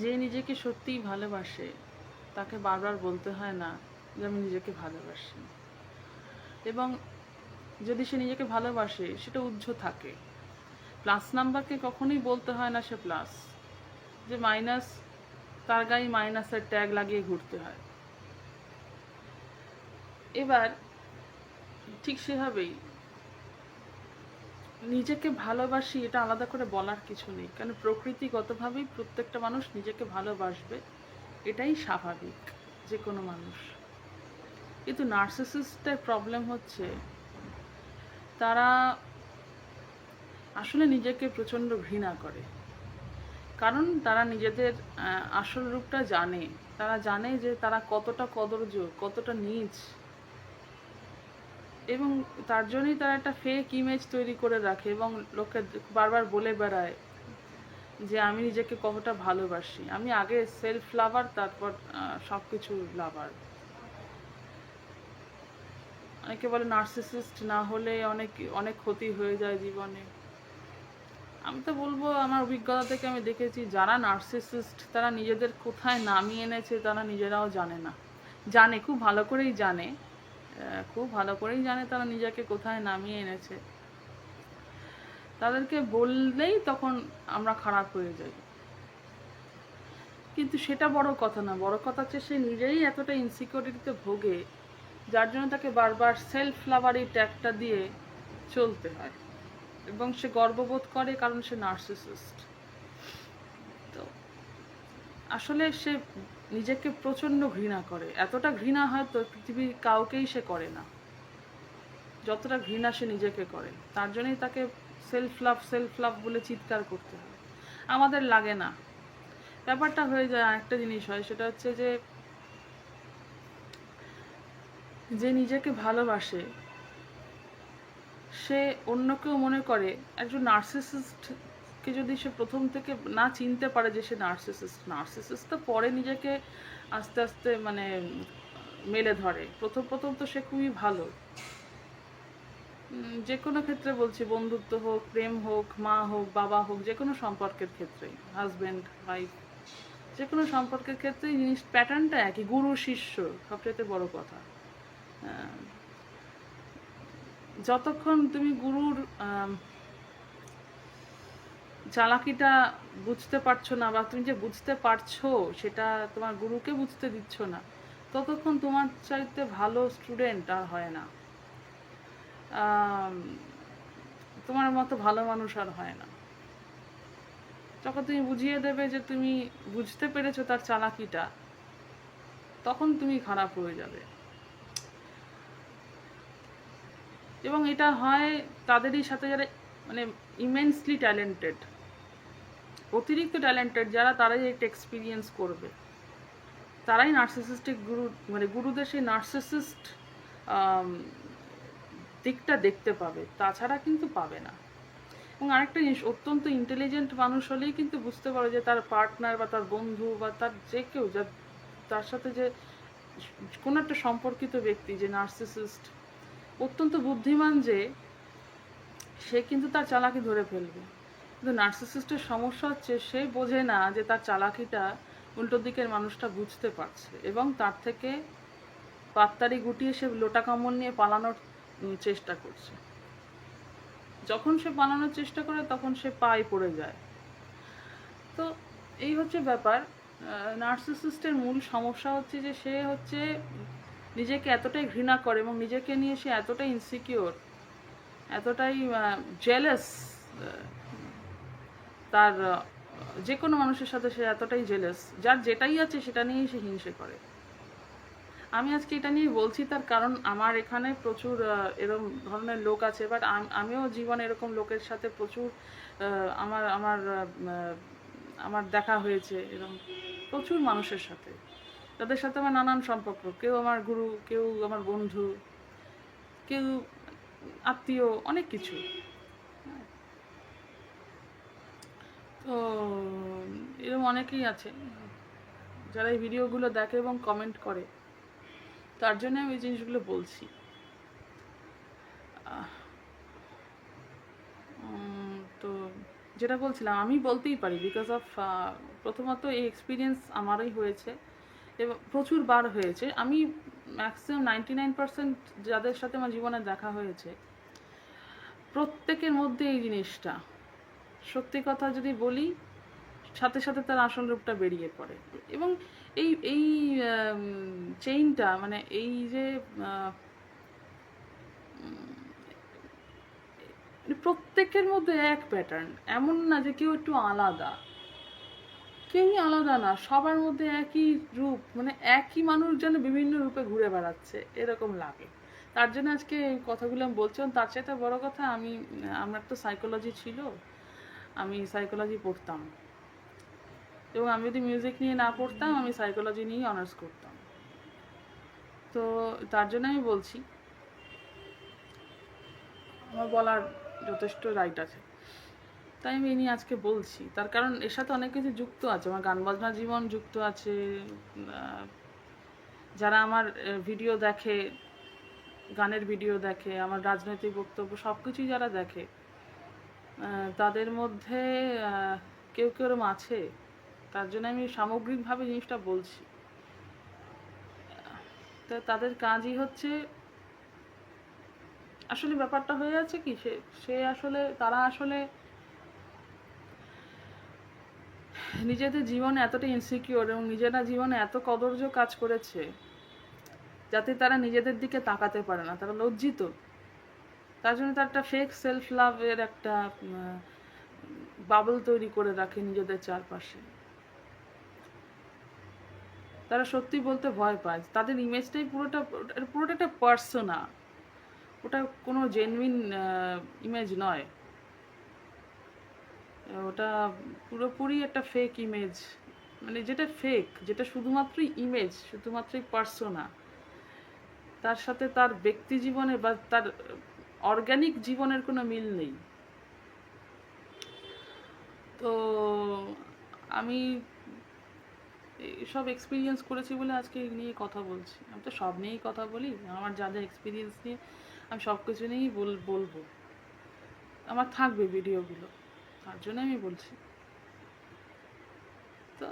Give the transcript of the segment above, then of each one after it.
যে নিজেকে সত্যিই ভালোবাসে তাকে বারবার বলতে হয় না যে আমি নিজেকে ভালোবাসি। এবং যদি সে নিজেকে ভালোবাসে সেটা উহ্য থাকে। প্লাস নাম্বারকে কখনোই বলতে হয় না সে প্লাস, যে মাইনাস তার গায়ে মাইনাসের ট্যাগ লাগিয়ে ঘুরতে হয়। এবার ঠিক সেভাবেই নিজেকে ভালোবাসি এটা আলাদা করে বলার কিছু নেই, কারণ প্রকৃতিগতভাবেই প্রত্যেকটা মানুষ নিজেকে ভালোবাসবে, এটাই স্বাভাবিক যে কোনো মানুষ। কিন্তু নার্সিসিস্টের প্রবলেম হচ্ছে তারা আসলে নিজেকে প্রচণ্ড ঘৃণা করে, কারণ তারা নিজেদের আসল রূপটা জানে। তারা জানে যে তারা কতটা কদর্য, কতটা নীচ, এবং তার জন্যই তারা একটা ফেক ইমেজ তৈরি করে রাখে এবং লোককে বারবার বলে বেড়ায় যে আমি নিজেকে কতটা ভালোবাসি, আমি আগে সেলফ লাভার, তারপর সব কিছু লাভার। অনেকে বলে নার্সিসিস্ট না হলে অনেক অনেক ক্ষতি হয়ে যায় জীবনে। আমি তো বলবো আমার অভিজ্ঞতা থেকে আমি দেখেছি যারা নার্সিসিস্ট তারা নিজেদের কোথায় নামিয়ে এনেছে তারা নিজেরাও জানে না। জানে, খুব ভালো করেই জানে, খুব ভালো করেই জানে তারা নিজেকে কোথায় নামিয়ে এনেছে। তাদেরকে বললেই তখন আমরা খারাপ হয়ে যাই। কিন্তু সেটা বড় কথা না, বড় কথা হচ্ছে সে নিজেই এতটা ইনসিকিউরিটিতে ভোগে যার জন্য তাকে বারবার সেলফ লাভারি ট্যাগটা দিয়ে চলতে হয়, এবং সে গর্ববোধ করে কারণ সে নার্সিসিস্ট। তো আসলে সে নিজেকে প্রচণ্ড ঘৃণা করে, এতটা ঘৃণা হয়তো পৃথিবীর কাউকেই সে করে না যতটা ঘৃণা সে নিজেকে করে। তার জন্যই তাকে সেলফ লাভ বলে চিৎকার করতে হয়। আমাদের লাগে না। ব্যাপারটা হয়ে যায় আরেকটা জিনিস হয়, সেটা হচ্ছে যে যে নিজেকে ভালোবাসে সে অন্যকেও মনে করে একজন নার্সিসিস্টকে যদি সে প্রথম থেকে না চিনতে পারে যে সে নার্সিসিস্ট তো পরে নিজেকে আস্তে আস্তে মানে মেলে ধরে। প্রথম প্রথম তো সে খুবই ভালো, যে কোনো ক্ষেত্রে বলছি, বন্ধুত্ব হোক, প্রেম হোক, মা হোক, বাবা হোক, যে কোনো সম্পর্কের ক্ষেত্রেই, হাজব্যান্ড ওয়াইফ, যে কোনো সম্পর্কের ক্ষেত্রেই জিনিস প্যাটার্নটা একই, গুরু শিষ্য সবচেয়ে বড় কথা। যতক্ষণ তুমি গুরুর চালাকিটা বুঝতে পারছো না, বা তুমি যে বুঝতে পারছো সেটা তোমার গুরুকে বুঝতে দিচ্ছ না, ততক্ষণ তোমার চাইতে ভালো স্টুডেন্ট আর হয় না, তোমার মতো ভালো মানুষ আর হয় না। যখন তুমি বুঝিয়ে দেবে যে তুমি বুঝতে পেরেছো তার চালাকিটা, তখন তুমি খারাপ হয়ে যাবে। এবং এটা হয় তাদেরই সাথে যারা মানে ইমেন্সলি ট্যালেন্টেড, অতিরিক্ত ট্যালেন্টেড যারা, তারাই একটা এক্সপিরিয়েন্স করবে, তারাই নার্সিসিস্টিক গুরু মানে গুরুদের সেই নার্সিসিস্ট দিকটা দেখতে পাবে, তাছাড়া কিন্তু পাবে না। এবং আরেকটা জিনিস, অত্যন্ত ইন্টেলিজেন্ট মানুষ হলেই কিন্তু বুঝতে পারে যে তার পার্টনার বা তার বন্ধু বা তার যে কেউ তার সাথে যে কোনো একটা সম্পর্কিত ব্যক্তি যে নার্সিসিস্ট, অত্যন্ত বুদ্ধিমান, যে সে কিন্তু তার চালাকি ধরে ফেলবে। কিন্তু নার্সিসিস্টের সমস্যা হচ্ছে সে বোঝে না যে তার চালাকিটা উল্টো দিকের মানুষটা বুঝতে পারছে, এবং তার থেকে পাত্তারি গুটিয়ে সে লোটা কামড় নিয়ে পালানোর চেষ্টা করছে। যখন সে পালানোর চেষ্টা করে তখন সে পায়ে পড়ে যায়। তো এই হচ্ছে ব্যাপার। নার্সিসিস্টের মূল সমস্যা হচ্ছে যে সে হচ্ছে নিজেকে এতটাই ঘৃণা করে এবং নিজেকে নিয়ে সে এতটাই ইনসিকিওর, এতটাই জেলাস, তার যে কোনো মানুষের সাথে সে এতটাই জেলাস, যার যেটাই আছে সেটা নিয়েই সে হিংসে করে। আমি আজকে এটা নিয়ে বলছি তার কারণ আমার এখানে প্রচুর এরকম ধরনের লোক আছে, বাট আমিও জীবনে এরকম লোকের সাথে প্রচুর আমার আমার আমার দেখা হয়েছে এরকম প্রচুর মানুষের সাথে, তাদের সাথে আমার নানান সম্পর্ক, কেউ আমার গুরু, কেউ আমার বন্ধু, কেউ আত্মীয়, অনেক কিছু। তো এরকম অনেকেই আছে যারা এই ভিডিওগুলো দেখে এবং কমেন্ট করে, তার জন্য আমি এই জিনিসগুলো বলছি। তো যেটা বলছিলাম, আমি বলতেই পারি বিকজ অফ প্রথমত এই এক্সপিরিয়েন্স আমারই হয়েছে এবং প্রচুর বার হয়েছে। আমি ম্যাক্সিমাম 99% যাদের সাথে আমার জীবনে দেখা হয়েছে, প্রত্যেকের মধ্যে এই জিনিসটা, সত্যি কথা যদি বলি, সাথে সাথে তার আসল রূপটা বেরিয়ে পড়ে। এবং এই এই চেইনটা, মানে এই যে প্রত্যেকের মধ্যে এক প্যাটার্ন, এমন না যে কেউ একটু আলাদা, কেউই আলাদা না, সবার মধ্যে একই রূপ, মানে একই মানুষ যেন বিভিন্ন রূপে ঘুরে বেড়াচ্ছে এরকম লাগে। তার জন্য আজকে এই কথাগুলো আমি বলছিলাম। তার চাইতে বড় কথা, আমার তো সাইকোলজি ছিল, আমি সাইকোলজি পড়তাম, এবং আমি যদি মিউজিক নিয়ে না পড়তাম, আমি সাইকোলজি নিয়েই অনার্স করতাম। তো তার জন্য আমি বলছি, আমার বলার যথেষ্ট রাইট আছে, তাই আমি এই নিয়ে আজকে বলছি। তার কারণ এর সাথে অনেক কিছু যুক্ত আছে, আমার গান বাজনা জীবন যুক্ত আছে। যারা আমার ভিডিও দেখে, গানের ভিডিও দেখে, আমার রাজনৈতিক বক্তব্য সব কিছুই যারা দেখে, তাদের মধ্যে কেউ কেউ এরম আছে। তার জন্য আমি সামগ্রিকভাবে জিনিসটা বলছি। তো তাদের কাজই হচ্ছে, আসলে ব্যাপারটা হয়ে যাচ্ছে কি, সে আসলে, তারা আসলে নিজেদের জীবনে এতটা ইনসিকিউর এবং নিজেরা জীবনে এত কদর্য কাজ করেছে, যাতে তারা নিজেদের দিকে তাকাতে পারে না, তারা লজ্জিত। তার জন্য তার একটা ফেক সেলফ লাভের একটা বাবল তৈরি করে রাখে নিজেদের চারপাশে। তারা সত্যি বলতে ভয় পায়, তাদের ইমেজটাই পুরোটা একটা পার্সোনা, ওটা কোনো জেনুইন ইমেজ নয়, ওটা পুরোপুরি একটা ফেক ইমেজ। মানে যেটা ফেক, যেটা শুধুমাত্রই ইমেজ, শুধুমাত্রই পার্সোনা, তার সাথে তার ব্যক্তি জীবনে বা তার অর্গানিক জীবনের কোনো মিল নেই। তো আমি সব এক্সপিরিয়েন্স করেছি বলে আজকে এই নিয়ে কথা বলছি। আমি তো সব নিয়েই কথা বলি, আমার যা যা এক্সপিরিয়েন্স নিয়ে আমি সব কিছু নিয়েই বলবো, আমার থাকবে ভিডিওগুলো, তার জন্য আমি বলছি। তো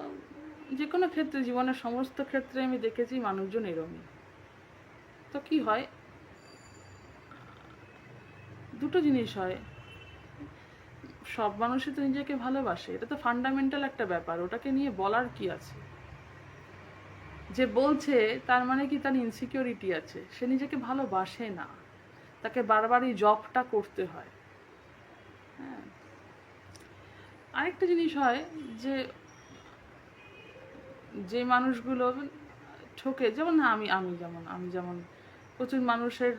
যে কোনো ক্ষেত্রে, জীবনের সমস্ত ক্ষেত্রে আমি দেখেছি মানুষজন এরমই। তো কি হয়, দুটো জিনিস হয়, সব মানুষই তো নিজেকে ভালোবাসে, এটা তো ফান্ডামেন্টাল একটা ব্যাপার, ওটাকে নিয়ে বলার কি আছে। যে বলছে তার মানে কি তার ইনসিকিউরিটি আছে, সে নিজেকে ভালোবাসে না, তাকে বারবার এই জবটা করতে হয়। হ্যাঁ, আরেকটা জিনিস হয় যে, যে মানুষগুলো ঠকে, যেমন আমি আমি যেমন আমি যেমন প্রচুর মানুষের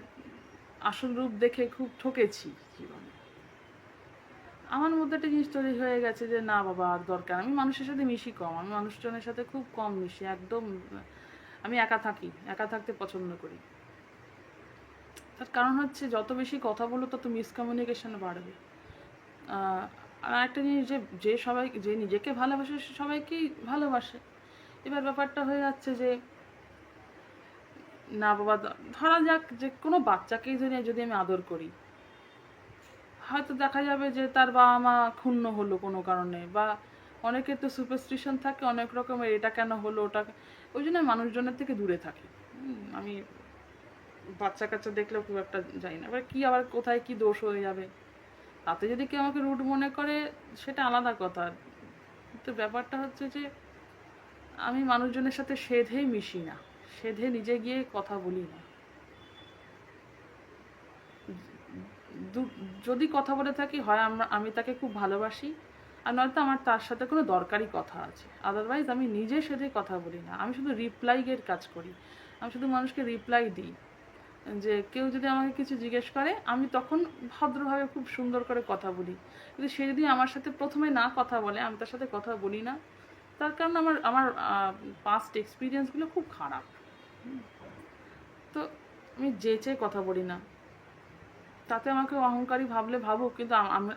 আসল রূপ দেখে খুব ঠকেছি জীবনে। আমার মধ্যে একটা জিনিস তৈরি হয়ে গেছে যে না বাবা, আর দরকার, আমি মানুষের সাথে মিশি কম, আমি মানুষজনের সাথে খুব কম মিশি, একদম আমি একা থাকি, একা থাকতে পছন্দ করি। তার কারণ হচ্ছে, যত বেশি কথা বলো তত মিসকমিউনিকেশন বাড়বে। আর একটা জিনিস, যে নিজেকে ভালোবাসে সে সবাইকেই ভালোবাসে। এবার ব্যাপারটা হয়ে যাচ্ছে যে, না বাবা, ধরা যাক যে কোনো বাচ্চাকেই যদি আমি আদর করি, হয়তো দেখা যাবে যে তার বাবা মা ক্ষুণ্ণ হলো কোনো কারণে, বা অনেকের তো সুপারস্টিশন থাকে অনেক রকমের, এটা কেন হলো ওটা, ওই জন্য মানুষজনের থেকে দূরে থাকি। আমি বাচ্চা কাচ্চা দেখলেও খুব একটা যাই না। এবার কি, আবার কোথায় কি দোষ হয়ে যাবে, তাতে যদি কেউ আমাকে রুড মনে করে সেটা আলাদা কথা। তো ব্যাপারটা হচ্ছে যে, আমি মানুষজনের সাথে সেধেই মিশি না, সেধে নিজে গিয়ে কথা বলি না। যদি কথা বলে থাকি, হয় আমি তাকে খুব ভালোবাসি, আর নয়তো আমার তার সাথে কোনো দরকারি কথা আছে, আদারওয়াইজ আমি নিজে সেধে কথা বলি না। আমি শুধু রিপ্লাইয়ের কাজ করি, আমি শুধু মানুষকে রিপ্লাই দিই। যে কেউ যদি আমাকে কিছু জিজ্ঞেস করে, আমি তখন ভদ্রভাবে খুব সুন্দর করে কথা বলি। কিন্তু সে যদি আমার সাথে প্রথমে না কথা বলে, আমি তার সাথে কথা বলি না। তার কারণ আমার আমার পাস্ট এক্সপিরিয়েন্সগুলো খুব খারাপ। তো আমি চেয়ে কথা বলি না। তাতে আমাকে অহংকারী ভাবলে ভাবুক, কিন্তু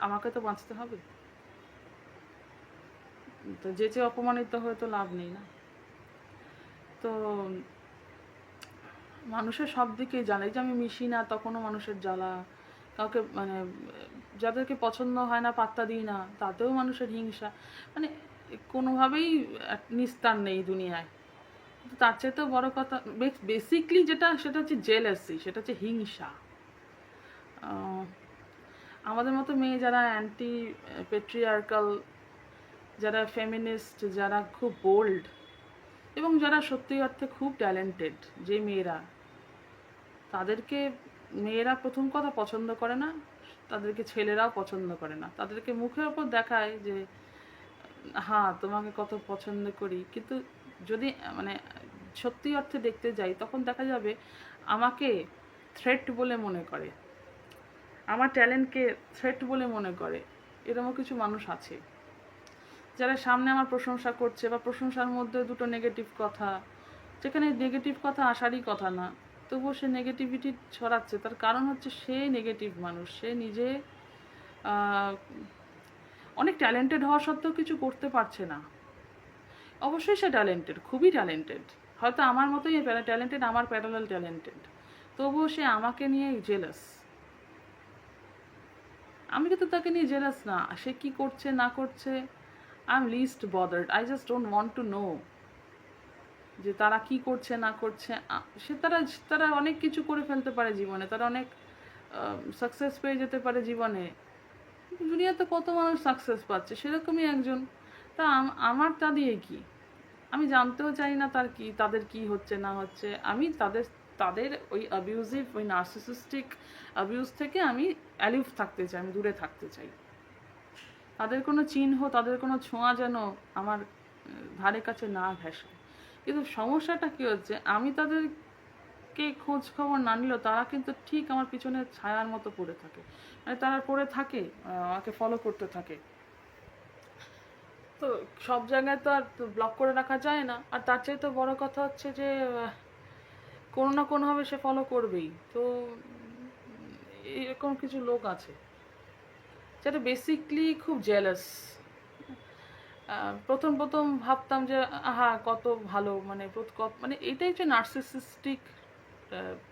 আমাকে তো বাঁচতে হবে। তো চেয়ে অপমানিত হয়ে তো লাভ নেই না। তো মানুষের সব দিকেই জ্বালা, এই যে আমি মিশি না তখনও মানুষের জ্বালা, কাউকে মানে যাদেরকে পছন্দ হয় না পাত্তা দিই না, তাতেও মানুষের হিংসা। মানে কোনোভাবেই নিস্তার নেই দুনিয়ায়। তার চাইতেও বড় কথা বেসিকলি যেটা, সেটা হচ্ছে জেলাসি, সেটা হচ্ছে হিংসা। আমাদের মতো মেয়ে যারা অ্যান্টি পেট্রিয়ার্কাল, যারা ফেমিনিস্ট, যারা খুব বোল্ড এবং যারা সত্যি অর্থে খুব ট্যালেন্টেড যে মেয়েরা, তাদেরকে মেয়েরা প্রথম কথা পছন্দ করে না, তাদেরকে ছেলেরাও পছন্দ করে না। তাদেরকে মুখের ওপর দেখায় যে হ্যাঁ তোমাকে কত পছন্দ করি, কিন্তু যদি মানে সত্যি অর্থে দেখতে যাই তখন দেখা যাবে আমাকে থ্রেট বলে মনে করে, আমার ট্যালেন্টকে থ্রেট বলে মনে করে। এরকমও কিছু মানুষ আছে যারা সামনে আমার প্রশংসা করছে, বা প্রশংসার মধ্যে দুটো নেগেটিভ কথা, যেখানে নেগেটিভ কথা আসারই কথা না, তবুও সে নেগেটিভিটি ছড়াচ্ছে। তার কারণ হচ্ছে সে নেগেটিভ মানুষ, সে নিজে অনেক ট্যালেন্টেড হওয়া সত্ত্বেও কিছু করতে পারছে না। অবশ্যই সে ট্যালেন্টেড, খুবই ট্যালেন্টেড, হয়তো আমার মতোই ট্যালেন্টেড, আমার প্যারালাল ট্যালেন্টেড, তবুও সে আমাকে নিয়ে জেলাস। আমি কিন্তু তাকে নিয়ে জেলাস না, সে কি করছে না করছে I am least bothered, I just don't want to know যে তারা কি করছে না করছে। সে তারা অনেক কিছু করে ফেলতে পারে জীবনে, তারা অনেক সাকসেস পেয়ে যেতে পারে জীবনে। দুনিয়াতে কত মানুষ সাকসেস পাচ্ছে, সেরকমই একজন। তা আমার তা দিয়ে কি? আমি জানতেও চাই না তাদের কি হচ্ছে না হচ্ছে। আমি তাদের ওই অ্যাবিউজিভ, ওই নার্সিসিস্টিক অ্যাবিউজ থেকে আমি অ্যালিউফ থাকতে চাই, আমি দূরে থাকতে চাই। তাদের কোনো চিহ্ন, তাদের কোনো ছোঁয়া যেন আমার ধারে কাছে না ঘেঁষে। কিন্তু সমস্যাটা কী হচ্ছে, আমি তাদেরকে খোঁজ খবর না নিলেও তারা কিন্তু ঠিক আমার পিছনে ছায়ার মতো পড়ে থাকে, মানে তারা পড়ে থাকে, আমাকে ফলো করতে থাকে। তো সব জায়গায় তো আর ব্লক করে রাখা যায় না। আর তার চাইতে বড় কথা হচ্ছে যে কোনো না কোনোভাবে সে ফলো করবেই। তো এরকম কিছু লোক আছে যারা বেসিকলি খুব জেলাস। প্রথম ভাবতাম যে আহা কত ভালো, মানে এটাই যে নার্সিসিস্টিক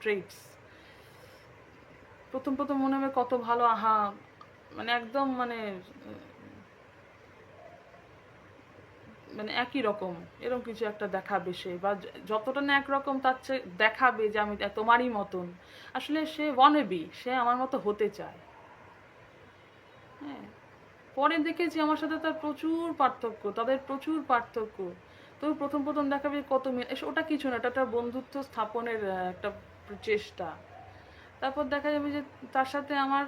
ট্রেটস। প্রথম মনে হবে কত ভালো, আহা মানে একদম মানে একই রকম এরকম কিছু একটা দেখাবে সে, বা যতটা না একরকম তার চেয়ে দেখাবে যে আমি তোমারই মতন। আসলে সে ওয়ানেবি, সে আমার মতো হতে চায়। হ্যাঁ, পরে দেখেছি আমার সাথে তার প্রচুর পার্থক্য, তাদের প্রচুর পার্থক্য। তো প্রথম দেখাবে কত ওটা কিছু না, এটা একটা বন্ধুত্ব স্থাপনের একটা চেষ্টা। তারপর দেখা যাবে যে তার সাথে আমার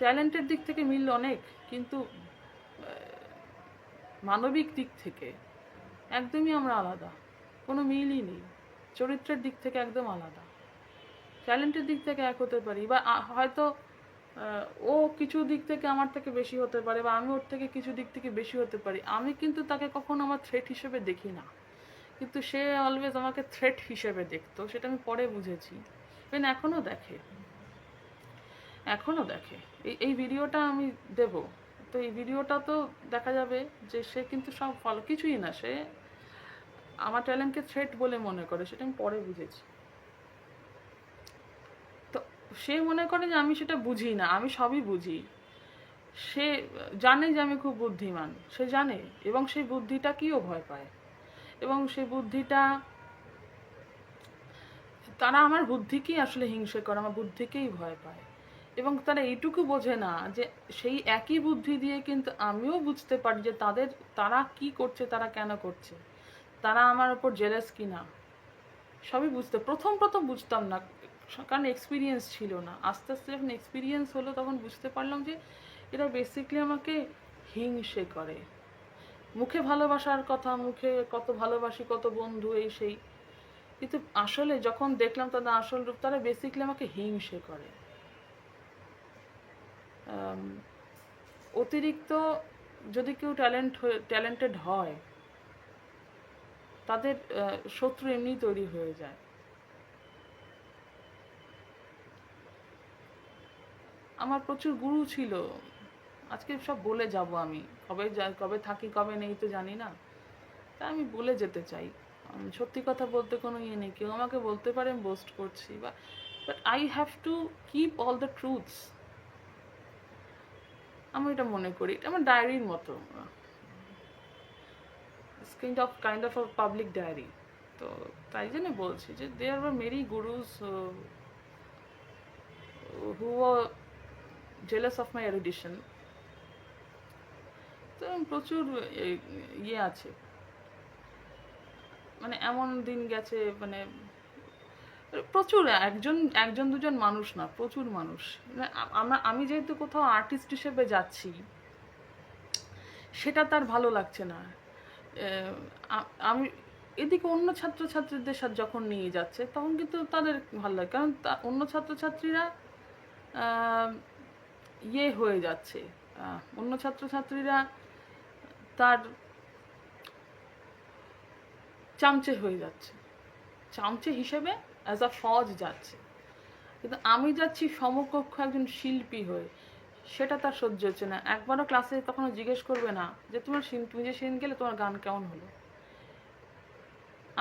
ট্যালেন্টের দিক থেকে মিল অনেক, কিন্তু মানবিক দিক থেকে একদমই আমরা আলাদা, কোনো মিলই নেই। চরিত্রের দিক থেকে একদম আলাদা। ট্যালেন্টের দিক থেকে এক হতে পারি, বা হয়তো ও কিছু দিক থেকে আমার থেকে বেশি হতে পারে, বা আমি ওর থেকে কিছু দিক থেকে বেশি হতে পারি। আমি কিন্তু তাকে কখনো আমার থ্রেট হিসেবে দেখি না, কিন্তু সে অলওয়েজ আমাকে থ্রেট হিসেবে দেখতো। সেটা আমি পরে বুঝেছি, এখনও দেখে। এই ভিডিওটা আমি দেব, তো এই ভিডিওটা তো দেখা যাবে যে সে কিন্তু সব ফলো কিছুই না, সে আমার ট্যালেন্টকে থ্রেট বলে মনে করে, সেটা আমি পরে বুঝেছি। তো সে মনে করে যে আমি সেটা বুঝি না, আমি সবই বুঝি। সে জানে যে আমি খুব বুদ্ধিমান, সে জানে, এবং সেই বুদ্ধিটাকেও ভয় পায়, এবং সেই বুদ্ধিটা তারা আমার বুদ্ধিকেই আসলে হিংসে করে, আমার বুদ্ধিকেই ভয় পায়। এবং তারা এইটুকু বোঝে না যে সেই একই বুদ্ধি দিয়ে কিন্তু আমিও বুঝতে পারি যে তারা কি করছে, তারা কেন করছে, তারা আমার ওপর জেলাস কিনা। সবই প্রথম বুঝতাম না, কারণ এক্সপিরিয়েন্স ছিল না। আস্তে আস্তে যখন এক্সপিরিয়েন্স হলো তখন বুঝতে পারলাম যে এরা বেসিকলি আমাকে হিংসে করে। মুখে ভালোবাসার কথা, মুখে কত ভালোবাসি, কত বন্ধু, এই সেই, কিন্তু আসলে যখন দেখলাম তাদের আসল রূপ, তারা বেসিকলি আমাকে হিংসে করে। অতিরিক্ত যদি কেউ ট্যালেন্টেড হয়, তাদের শত্রু এমনি তৈরি হয়ে যায়। আমার প্রচুর গুরু ছিল, আজকে সব বলে যাব আমি, কবে থাকি কবে নেই তো জানি না, তা আমি বলে যেতে চাই। সত্যি কথা বলতে কোনো ইয়ে নেই, কেউ আমাকে বলতে পারে আমি বোস্ট করছি, but I have to keep all the truths. আমি এটা মনে করি, এটা আমার ডায়েরির মতো, kind of a public diary. তো তাই জন্য বলছি যে there are many gurus who are jealous of my erudition. তো প্রচুর ইয়ে আছে, মানে এমন দিন গেছে, মানে প্রচুর, একজন একজন দুজন মানুষ না, প্রচুর মানুষ। মানে আমি যেহেতু কোথাও আর্টিস্ট হিসেবে যাচ্ছি, সেটা তার ভালো লাগছে না। আমি এদিকে অন্য ছাত্রছাত্রীদের সাথে যখন নিয়ে যাচ্ছে, তখন কিন্তু তাদের ভালো লাগে, কারণ অন্য ছাত্রছাত্রীরা ইয়ে হয়ে যাচ্ছে, অন্য ছাত্রছাত্রীরা তার চামচে হয়ে যাচ্ছে, চামচে হিসেবে অ্যাজ আ ফজ যাচ্ছে। কিন্তু আমি যাচ্ছি সমকক্ষ একজন শিল্পী হয়ে, সেটা তার সহ্য হচ্ছে না। একবারও ক্লাসে তখন জিজ্ঞেস করবে না যে তুমি যে সেদিন গেলে তোমার গান কেমন হলো।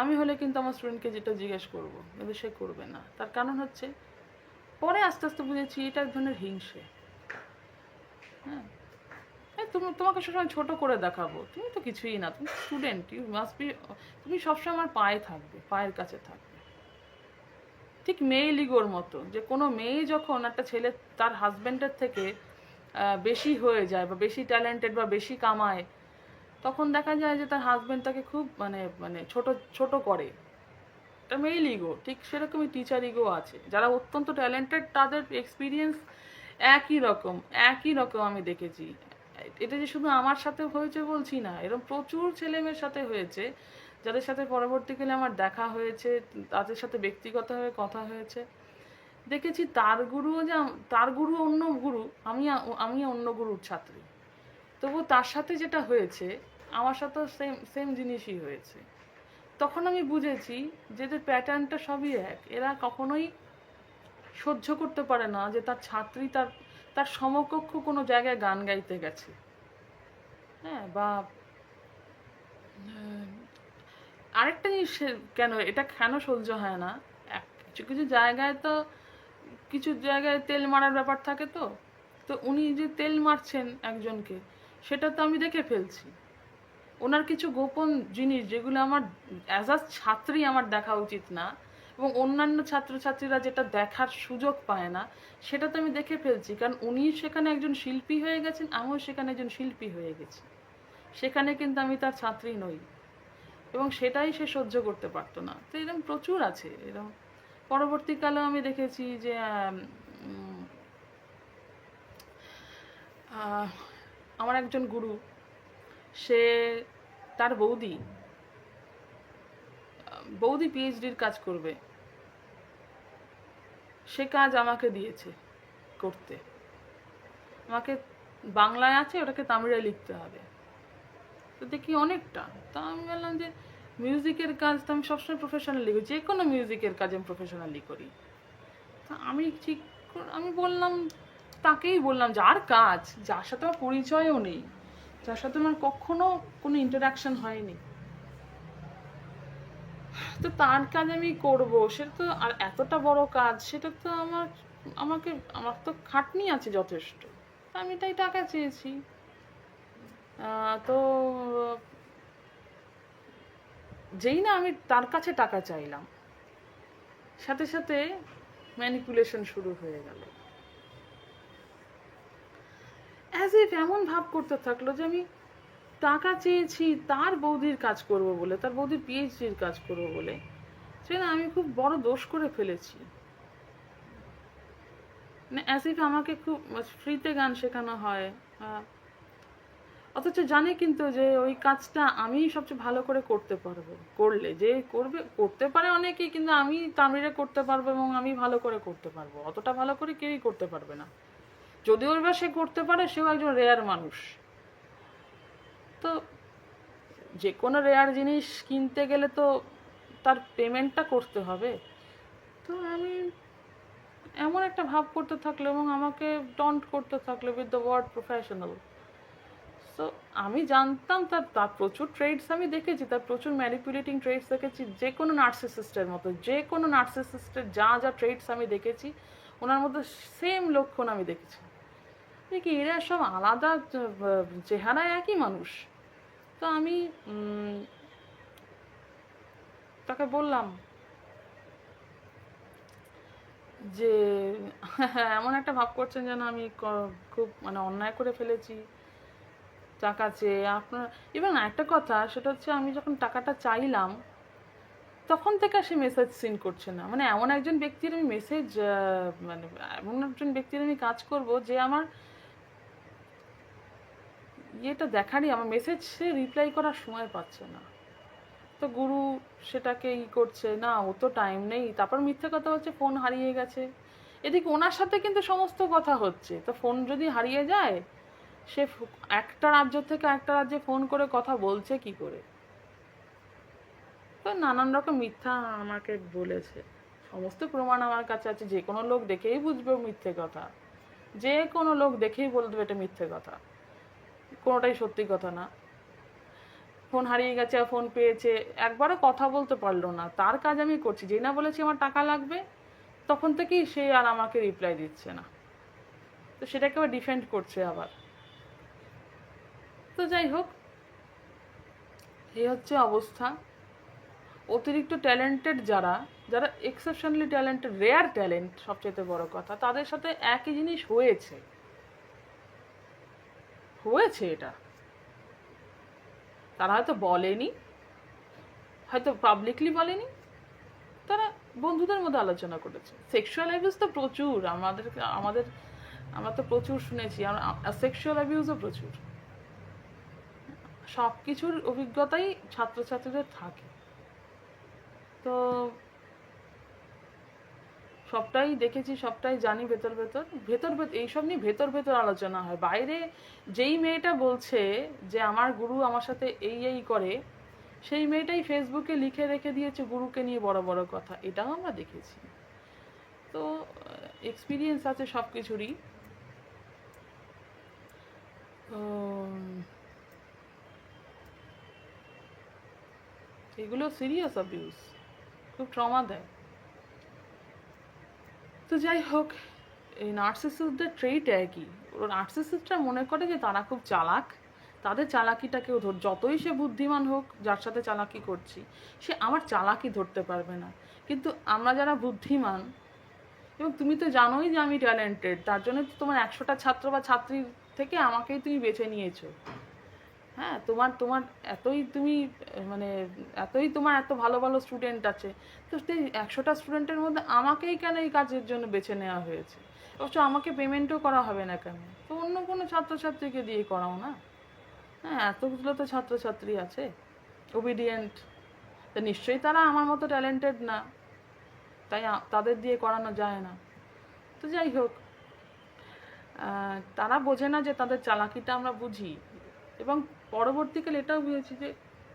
আমি হলে কিন্তু আমার স্টুডেন্টকে যেটা জিজ্ঞেস করবো, কিন্তু সে করবে না। তার কারণ হচ্ছে, পরে আস্তে আস্তে বুঝেছি এটা এক ধরনের হিংসে। হ্যাঁ, তোমাকে সবসময় ছোট করে দেখাবো, তুমি তো কিছুই না, তুমি স্টুডেন্ট, ইউ মাস্ট বি, তুমি সবসময় আমার পায়ে থাকবে, পায়ের কাছে থাকবে। ঠিক মেয়ে লিগোর মতো, যে কোনো মেয়ে যখন একটা ছেলে তার হাজব্যান্ডের থেকে বেশি হয়ে যায় বা বেশি ট্যালেন্টেড বা বেশি কামায়, তখন দেখা যায় যে তার হাজব্যান্ড তাকে খুব মানে মানে ছোট ছোট করে। এটা মেল ইগো। ঠিক সেরকমই টিচার ইগো আছে, যারা অত্যন্ত ট্যালেন্টেড তাদের এক্সপিরিয়েন্স একই রকম আমি দেখেছি। এটা যে শুধু আমার সাথে হয়েছে বলছি না, এরকম প্রচুর ছেলেমেয়ের সাথে হয়েছে, যাদের সাথে পরবর্তীকালে আমার দেখা হয়েছে, তাদের সাথে ব্যক্তিগতভাবে কথা হয়েছে। দেখেছি তার গুরু অন্য গুরু, আমি অন্য গুরুর ছাত্রী, তবু তার সাথে যেটা হয়েছে আমার সাথেও সেম সেম জিনিসই হয়েছে। তখন আমি বুঝেছি যে এদের প্যাটার্নটা সবই এক। এরা কখনোই সহ্য করতে পারে না যে তার ছাত্রী তার তার সমকক্ষ কোনো জায়গায় গান গাইতে গেছে। হ্যাঁ, বা আরেকটা জিনিস, এটা কেন সহ্য হয় না, কিছু কিছু জায়গায় তো, কিছু জায়গায় তেল মারার ব্যাপার থাকে। তো তো উনি যে তেল মারছেন একজনকে, সেটা তো আমি দেখে ফেলছি। ওনার কিছু গোপন জিনিস যেগুলো আমার অ্যাজ আ ছাত্রী আমার দেখা উচিত না, এবং অন্যান্য ছাত্রছাত্রীরা যেটা দেখার সুযোগ পায় না, সেটা তো আমি দেখে ফেলছি। কারণ উনি সেখানে একজন শিল্পী হয়ে গেছেন, আমিও সেখানে একজন শিল্পী হয়ে গেছি। সেখানে কিন্তু আমি তার ছাত্রী নই, এবং সেটাই সে সহ্য করতে পারতো না। তো এরকম প্রচুর আছে এরকম। পরবর্তীকালেও আমি দেখেছি যে আমার একজন গুরু, সে তার বৌদি পিএইচডির কাজ করবে, সে কাজ আমাকে দিয়েছে করতে। আমাকে বাংলায় আছে, ওটাকে তামিলে লিখতে হবে। তো দেখি অনেকটা, তা আমি বললাম যে মিউজিকের কাজ তো আমি সবসময় প্রফেশনালি করি, যে কোনো মিউজিকের কাজ আমি প্রফেশনালি করি। তা আমি তাকেই বললাম, যার কাজ, যার সাথে আমার পরিচয়ও নেই, যার সাথে আমার কখনো কোনো ইন্টারাকশন হয়নি, তো তার কাজ আমি করব, সেটা তো আর এতটা বড় কাজ, সেটা তো আমার তো খাটনি আছে যথেষ্ট। আমি তাই টাকা চেয়েছি। তো যেই না আমি তার কাছে টাকা চাইলাম, সাথে সাথে ম্যানিপুলেশন শুরু হয়ে গেল। অ্যাজ ইফ এমন ভাব করতে থাকলো যে আমি টাকা চেয়েছি তার বৌদির কাজ করব বলে, তার বৌদির পিএইচডির কাজ করব বলে। সেটা আমি খুব বড় দোষ করে ফেলেছি। মানে অ্যাজ ইফ আমাকে খুব ফ্রিতে গান শেখানো হয়, অথচ জানে কিন্তু যে ওই কাজটা আমি সবচেয়ে ভালো করে করতে পারবো। করতে পারে অনেকেই, কিন্তু আমি তামিলে করতে পারবো এবং আমি ভালো করে করতে পারবো, অতটা ভালো করে কেউই করতে পারবে না। যদিও এবার সে করতে পারে, সেও একজন রেয়ার মানুষ। তো যে কোনো রেয়ার জিনিস কিনতে গেলে তো তার পেমেন্টটা করতে হবে। তো আমি এমন একটা ভাব করতে থাকলো এবং আমাকে টন্ট করতে থাকলো with the word professional. So আমি জানতাম তার প্রচুর ট্রেডস আমি দেখেছি, তার প্রচুর ম্যানিপুলেটিং ট্রেডস দেখেছি, যে কোনো নার্সিসিস্টের মতো, যে কোনো নার্সিসিস্টের যা যা ট্রেডস আমি দেখেছি, ওনার মধ্যে সেম লক্ষণ আমি দেখেছি। দেখি এরা সব আলাদা চেহারায় একই মানুষ। তো আমি তাকে বললাম যে এমন একটা ভাব করছেন যেন আমি খুব মানে অন্যায় করে ফেলেছি টাকা চেয়ে আপনার। ইভেন একটা কথা সেটা হচ্ছে, আমি যখন টাকাটা চাইলাম তখন থেকে সে মেসেজ সিন করছে না। মানে এমন একজন ব্যক্তির আমি মেসেজ, মানে এমন একজন ব্যক্তির আমি কাজ করব যে আমার ইয়েটা দেখারই, আমার মেসেজ সে রিপ্লাই করার সময় পাচ্ছে না। তো গুরু সেটাকে করছে না, ও তো টাইম নেই। তারপর মিথ্যে কথা হচ্ছে ফোন হারিয়ে গেছে। এদিকে ওনার সাথে কিন্তু সমস্ত কথা হচ্ছে, তো ফোন যদি হারিয়ে যায় সে একটা রাজ্য থেকে একটা রাজ্যে ফোন করে কথা বলছে কি করে? তো নানান রকম মিথ্যা আমাকে বলেছে। সমস্ত প্রমাণ আমার কাছে আছে, যে কোনো লোক দেখেই বুঝবে মিথ্যে কথা, যে কোনো লোক দেখেই বলবে এটা মিথ্যে কথা, কোনোটাই সত্যি কথা না। ফোন হারিয়ে গেছে আর ফোন পেয়েছে, একবারও কথা বলতে পারলো না। তার কাজ আমি করছি, যেই না বলেছি আমার টাকা লাগবে তখন থেকেই সে আর আমাকে রিপ্লাই দিচ্ছে না। তো সেটাকে আবার ডিফেন্ড করছে আবার। তো যাই হোক, এই হচ্ছে অবস্থা। অতিরিক্ত ট্যালেন্টেড যারা, যারা এক্সেপশনালি ট্যালেন্টেড, রেয়ার ট্যালেন্ট সবচেয়ে বড় কথা, তাদের সাথে একই জিনিস হয়েছে হয়েছে এটা তারা হয়তো বলেনি, হয়তো পাবলিকলি বলেনি, তারা বন্ধুদের মধ্যে আলোচনা করেছে। সেক্সুয়াল অ্যাবিউজ তো প্রচুর আমাদের আমাদের আমরা তো প্রচুর শুনেছি, সেক্সুয়াল অ্যাবিউজও প্রচুর। সব কিছুর অভিজ্ঞতাই ছাত্রছাত্রীদের থাকে। তো সবটাই দেখেছি, সবটাই জানি। ভেতর ভেতর ভেতর ভেতর এইসব নিয়ে ভেতর ভেতর আলোচনা হয়। বাইরে যেই মেয়েটা বলছে যে আমার গুরু আমার সাথে এই এই করে, সেই মেয়েটাই ফেসবুকে লিখে রেখে দিয়েছে গুরুকে নিয়ে বড় বড় কথা, এটাও আমরা দেখেছি। তো এক্সপিরিয়েন্স আছে সব কিছুরই। তো এগুলো সিরিয়াস অ্যাবিউজ, খুব ট্রমা দেয়। তো যাই হোক, এই নার্সিসিস্টদের ট্রেট একই। নার্সিসিস্টরা মনে করে যে তারা খুব চালাক, তাদের চালাকিটাকেও যতই সে বুদ্ধিমান হোক, যার সাথে চালাকি করছি সে আমার চালাকি ধরতে পারবে না। কিন্তু আমরা যারা বুদ্ধিমান, এবং তুমি তো জানোই যে আমি ট্যালেন্টেড, তার জন্য তো তোমার 100টা ছাত্র বা ছাত্রীর থেকে আমাকেই তুমি বেছে নিয়েছো। হ্যাঁ, তোমার তোমার এতই তুমি মানে এতই তোমার এত ভালো ভালো স্টুডেন্ট আছে, তো সেই 100টা স্টুডেন্টের মধ্যে আমাকেই কেন এই কাজের জন্য বেছে নেওয়া হয়েছে? অবশ্য আমাকে পেমেন্টও করা হবে না কেন? তো অন্য কোনো ছাত্রছাত্রীকে দিয়ে করাও না। হ্যাঁ, এতগুলো তো ছাত্রছাত্রী আছে ওবিডিয়েন্ট, তো নিশ্চয়ই তারা আমার মতো ট্যালেন্টেড না, তাই তাদের দিয়ে করানো যায় না। তো যাই হোক, তারা বোঝে না যে তাদের চালাকিটা আমরা বুঝি। এবং পরবর্তীকালে এটাও বুঝেছি যে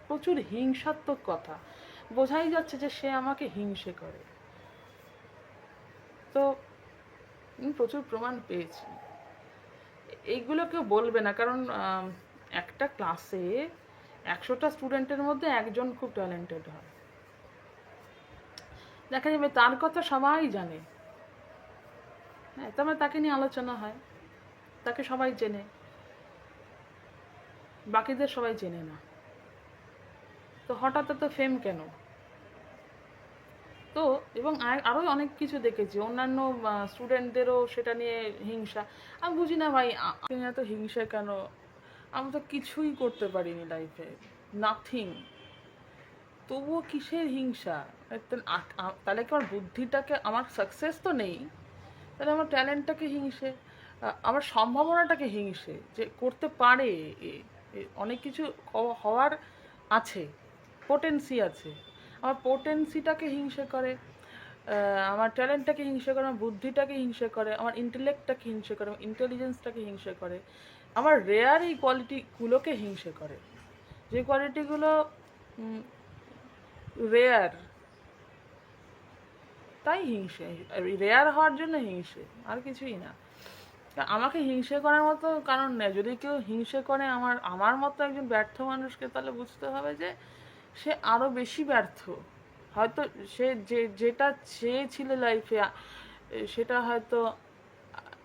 প্রচুর হিংসাত্মক কথা, বোঝাই যাচ্ছে যে সে আমাকে হিংসে করে। তো প্রচুর প্রমাণ পেয়েছি। এইগুলো কেউ বলবে না, কারণ একটা ক্লাসে 100টা স্টুডেন্টের মধ্যে একজন খুব ট্যালেন্টেড হয়, দেখা যাবে তার কথা সবাই জানে। হ্যাঁ, তবে তাকে নিয়ে আলোচনা হয়, তাকে সবাই চেনে, বাকিদের সবাই চেনে না। তো হঠাৎ তো ফেম কেন? তো এবং আরও অনেক কিছু দেখেছি, অন্যান্য স্টুডেন্টদেরও সেটা নিয়ে হিংসা। আমি বুঝি না ভাই, এত হিংসা কেন? আমি তো কিছুই করতে পারিনি লাইফে, নাথিং, তবুও কিসের হিংসা? তাহলে কি আমার বুদ্ধিটাকে, আমার সাকসেস তো নেই, তাহলে আমার ট্যালেন্টটাকে হিংসে, আমার সম্ভাবনাটাকে হিংসে, যে করতে পারে, অনেক কিছু হওয়ার আছে, পোটেন্সি আছে, আমার পোটেন্সিটাকে হিংসে করে, আমার ট্যালেন্টটাকে হিংসে করে, আমার বুদ্ধিটাকে হিংসে করে, আমার ইন্টেলেক্টটাকে হিংসে করে, আমার ইন্টেলিজেন্সটাকে হিংসে করে, আমার রেয়ার এই কোয়ালিটিগুলোকে হিংসে করে, যে কোয়ালিটিগুলো রেয়ার, তাই হিংসে, রেয়ার হওয়ার জন্য হিংসে, আর কিছুই না। আমাকে হিংসে করার মতো কারণ নেই। যদি কেউ হিংসে করে আমার আমার মতো একজন ব্যর্থ মানুষকে, তাহলে বুঝতে হবে যে সে আরও বেশি ব্যর্থ। হয়তো সে যেটা চেয়েছিল লাইফে, সেটা হয়তো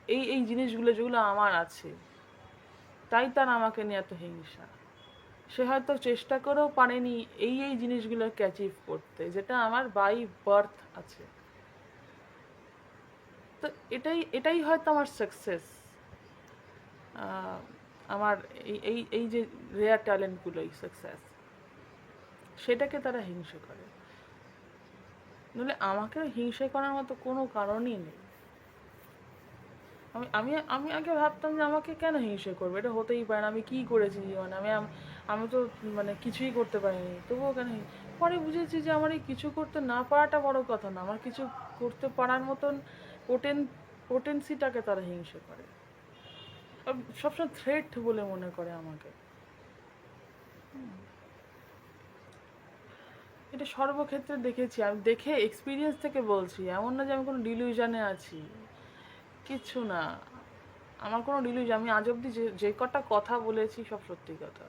এই এই জিনিসগুলো যেগুলো আমার আছে, তাই তার আমাকে নিয়ে এত হিংসা। সে হয়তো চেষ্টা করেও পারেনি এই এই জিনিসগুলোকে অ্যাচিভ করতে, যেটা আমার বাই বার্থ আছে। তো এটাই এটাই হয়তো আমার সাকসেস। আমার এই এই এই যে রেয়ার ট্যালেন্টগুলোই সাকসেস, সেটাকে তারা হিংসে করে। নইলে আমাকে হিংসে করার মতো কোনো কারণই নেই। আমি আমি আমি আগে ভাবতাম যে আমাকে কেন হিংসে করবে, এটা হতেই পারে না, আমি কী করেছি জীবনে, আমি তো মানে কিছুই করতে পারিনি, তবুও কেন পরে বুঝেছি যে আমার এই কিছু করতে না পারাটা বড় কথা না, আমার কিছু করতে পারার মতন পোটেন্সিটাকে তারা হিংসে করে। সবসময় থ্রেট বলে মনে করে আমাকে। এটা সর্বক্ষেত্রে দেখেছি, আমি দেখে এক্সপিরিয়েন্স থেকে বলছি, এমন না যে আমি কোনো ডিলিউশনে আছি, কিচ্ছু না। আমার কোনো ডিলিউশন, আমি আজ অব্দি যে যে কটা কথা বলেছি সব সত্যি কথা,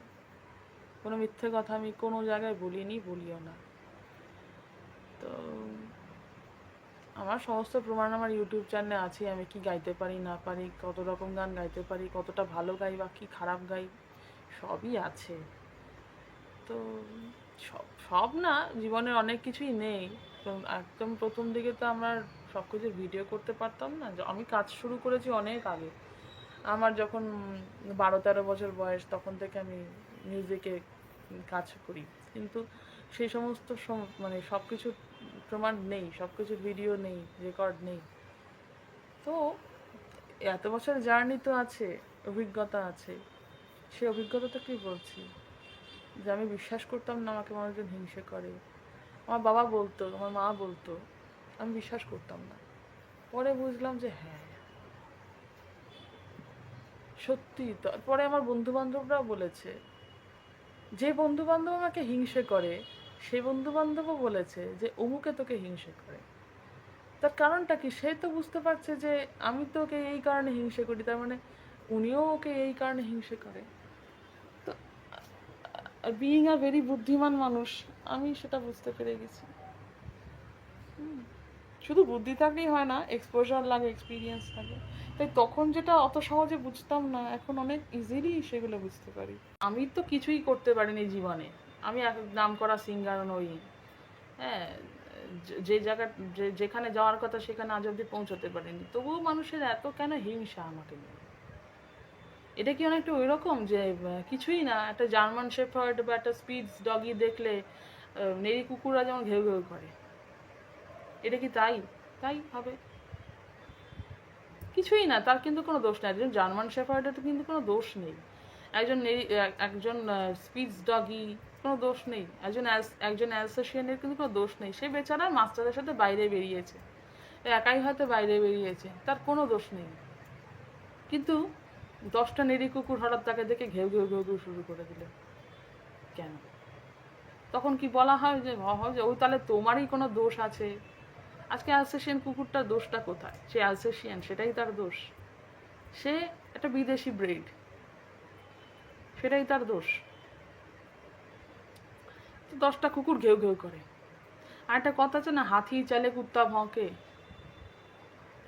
কোনো মিথ্যে কথা আমি কোনো জায়গায় বলিনি, বলিও না। তো আমার সমস্ত প্রমাণ আমার ইউটিউব চ্যানেলে আছে, আমি কি গাইতে পারি না পারি, কত রকম গান গাইতে পারি, কতটা ভালো গাই বা কি খারাপ গাই, সবই আছে। তো সব সব না, জীবনের অনেক কিছুই নেই। তো একদম প্রথম দিকে তো আমরা সব কিছু ভিডিও করতে পারতাম না। আমি কাজ শুরু করেছি অনেক আগে, আমার যখন 12-13 বছর বয়স, তখন থেকে আমি মিউজিকে কাজ করি। কিন্তু সেই সমস্ত মানে সব কিছুর প্রমাণ নেই, সব কিছুর ভিডিও নেই, রেকর্ড নেই। তো এত বছর জার্নি তো আছে, অভিজ্ঞতা আছে, সেই অভিজ্ঞতা তো কি বলছি যে আমি বিশ্বাস করতাম না আমাকে মানুষজন হিংসে করে। আমার বাবা বলতো, আমার মা বলতো, আমি বিশ্বাস করতাম না। পরে বুঝলাম যে হ্যাঁ সত্যি। তারপরে আমার বন্ধু বান্ধবরাও বলেছে, যে বন্ধু বান্ধব আমাকে হিংসে করে সেই বন্ধু বান্ধবও বলেছে যে অমুকে তোকে হিংসে করে। তার কারণটা কি, সে তো বুঝতে পারছে যে আমি তো ওকে এই কারণে হিংসে করি, তার মানে উনিও ওকে এই কারণে হিংসে করে। তো বিইং আ ভেরি বুদ্ধিমান মানুষ, আমি সেটা বুঝতে পেরে গেছি। শুধু বুদ্ধি থাকলেই হয় না, এক্সপোজার লাগে, এক্সপিরিয়েন্স লাগে। তাই তখন যেটা অত সহজে বুঝতাম না, এখন অনেক ইজিলি সেগুলো বুঝতে পারি। আমি তো কিছুই করতে পারিনি জীবনে, আমি এক নাম করা সিঙ্গার নই। হ্যাঁ, যে জায়গা যেখানে যাওয়ার কথা সেখানে আজ অব্দি পৌঁছতে পারিনি, তবুও মানুষের এত কেন হিংসা আমাকে নিয়ে? এটা কি অনেকটা ওই রকম যে কিছুই না, একটা জার্মান শেফার্ড বা একটা স্পিডস ডগি দেখলে নেড়ি কুকুররা যেমন ঘেউ ঘেউ করে, এটা কি তাই? তাই হবে? কিছুই না, তার কিন্তু কোনো দোষ নেই। একজন জার্মান শেফার্ডের তো কিন্তু কোনো দোষ নেই, একজন স্পিটস ডগি কোনো দোষ নেই, একজন অ্যালসেশিয়ানের কিন্তু কোনো দোষ নেই। সে বেচারা মাস্টারের সাথে বাইরে বেরিয়েছে, একাই হয়তো বাইরে বেরিয়েছে, তার কোনো দোষ নেই। কিন্তু 10টা নেড়ি কুকুর হঠাৎ তাকে দেখে ঘেউ ঘেউ ঘেউ ঘেউ শুরু করে দিল, কেন? তখন কি বলা হয় যে ওই তাহলে তোমারই কোনো দোষ আছে? আজকে অ্যালসেশিয়ান কুকুরটার দোষটা কোথায়? সে অ্যালসেশিয়ান, সেটাই তার দোষ। সে একটা বিদেশি ব্রিড, সেটাই তার দোষ। 10টা কুকুর ঘেউ ঘেউ করে। আর একটা কথা আছে না, হাতি চালে কুত্তা ভঁকে,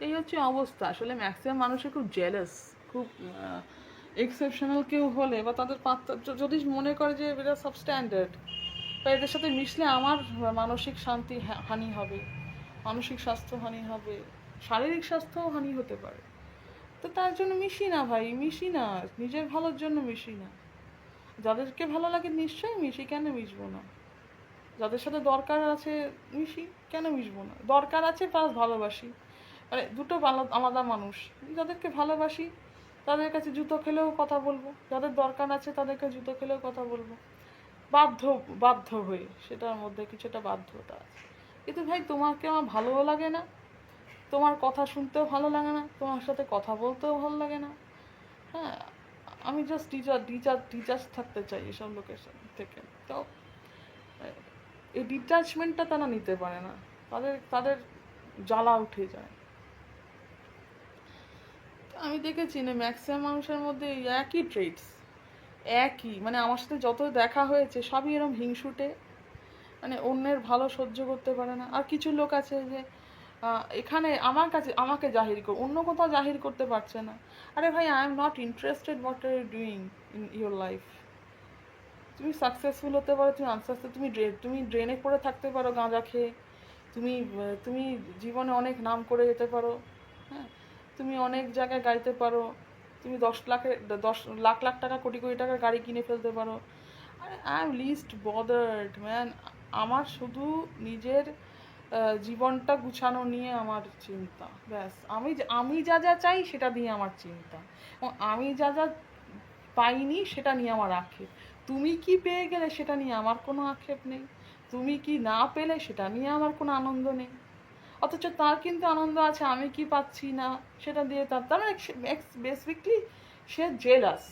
এই হচ্ছে অবস্থা। আসলে ম্যাক্সিমাম মানুষের খুব জেলাস, খুব এক্সেপশনাল কেউ হলে বা তাদের যদি মনে করে যে এরা সব স্ট্যান্ডার্ড, বা এদের সাথে মিশলে আমার মানসিক শান্তি হানি হবে, মানসিক স্বাস্থ্য হানি হবে, শারীরিক স্বাস্থ্যও হানি হতে পারে। তো তার জন্য মিশি না ভাই, মিশি না, নিজের ভালোর জন্য মিশি না। যাদেরকে ভালো লাগে নিশ্চয়ই মিশি, কেন মিশবো না? যাদের সাথে দরকার আছে মিশি, কেন মিশবো না? দরকার আছে প্লাস ভালোবাসি, মানে দুটো আলাদা মানুষ। যাদেরকে ভালোবাসি তাদের কাছে জুতো খেলেও কথা বলবো, যাদের দরকার আছে তাদেরকে জুতো খেলেও কথা বলবো, বাধ্য বাধ্য হয়ে, সেটার মধ্যে কিছুটা বাধ্যতা আছে। কিন্তু ভাই তোমাকে আমার ভালোও লাগে না, তোমার কথা শুনতেও ভালো লাগে না, তোমার সাথে কথা বলতেও ভালো লাগে না। হ্যাঁ, আমি জাস্ট টিচার্স থাকতে চাই এসব লোকের থেকে। তো এই ডিটাচমেন্টটা তারা নিতে পারে না, তাদের তাদের জ্বালা উঠে যায়। আমি দেখেছি না ম্যাক্সিমাম মানুষের মধ্যে একই ট্রেটস, একই, মানে আমার সাথে যত দেখা হয়েছে সবই এরকম হিংসুটে, মানে অন্যের ভালো সহ্য করতে পারে না। আর কিছু লোক আছে যে এখানে আমার কাছে আমাকে জাহির কর, অন্য কোথাও জাহির করতে পারছে না। আরে ভাই, I am not interested what are you doing in your life. তুমি সাকসেসফুল হতে পারো, তুমি আস্তে তুমি তুমি ড্রেনে পড়ে থাকতে পারো গাঁজা খেয়ে, তুমি জীবনে অনেক নাম করে যেতে পারো, হ্যাঁ, তুমি অনেক জায়গায় গাইতে পারো, তুমি 10 লাখ টাকা কোটি কোটি টাকার গাড়ি কিনে ফেলতে পারো। I am least bothered man. আমার শুধু নিজের জীবনটা গুছানো নিয়ে আমার চিন্তা, ব্যাস। আমি যা যা চাই সেটা দিয়ে আমার চিন্তা, এবং আমি যা যা পাইনি সেটা নিয়ে আমার আক্ষেপ। তুমি কি পেয়ে গেলে সেটা নিয়ে আমার কোনো আক্ষেপ নেই, তুমি কি না পেলে সেটা নিয়ে আমার কোনো আনন্দ নেই। অথচ তার কিন্তু আনন্দ আছে আমি কি পাচ্ছি না সেটা দিয়ে। তার মানে বেসিকলি সে জেলাস।